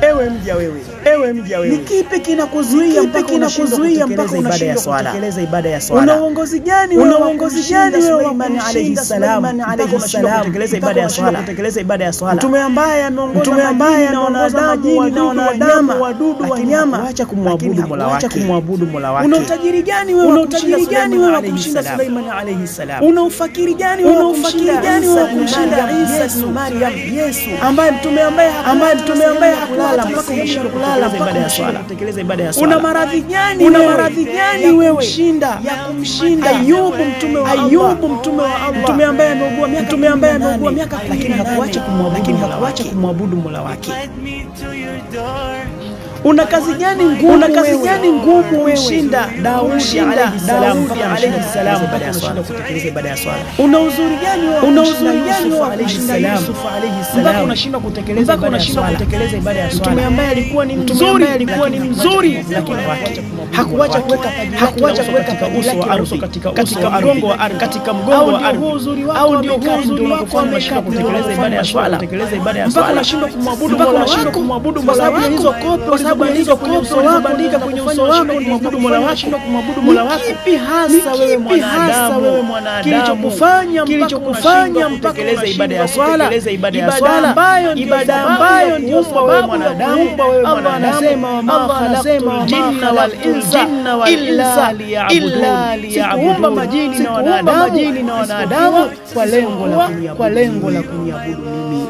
Ewe mja wewe, ni kipi kinakuzuia mpaka unashindwa kutekeleza ibada ya swala? Una uongozi gani wewe wa Suleiman alayhi salam mpaka unashindwa kutekeleza ibada ya swala? Mtume ambaye ameongoza majini na wanadamu, wadudu, wanyama, acha kumwabudu Mola wake. Una utajiri gani wewe wa kumshinda Suleiman alayhi salam? Una ufakiri gani wewe wa kumshinda Isa ibn Maryam, Yesu ambaye mtume ambaye hakulala mpaka unashindwa kutekeleza ibada ya swala? Una maradhi gani wewe ya kumshinda Ayubu mtume wa Allah, mtume ambaye ameugua miaka lakini hakuacha kumwabudu Mola wake? Una kazi gani ngumu kumshinda Daudi alayhi salam mpaka unashindwa kutekeleza ibada ya swala? Una uzuri gani wa kumshinda Yusuf alayhi salam mpaka unashindwa kutekeleza ibada ya swala? Mtume ambaye alikuwa ni mzuri lakini hakuacha kuweka katika uso wa ardhi, katika mgongo wa ardhi, au ndio uzuri wako unashindwa kutekeleza ibada ya swala mpaka unashindwa kumwabudu Mola wako, kwa sababu hizo kopo ulizobandika kwenye uso wako kumwabudu Mola wako. Kipi hasa wewe mwanadamu kilichokufanya mpaka kutekeleza ibada ya swala, ibada ambayo ndio wewe mwanadamu? Allah anasema jinna wal insa illa liya'budun, majini na wanadamu kwa lengo la kuniabudu mimi.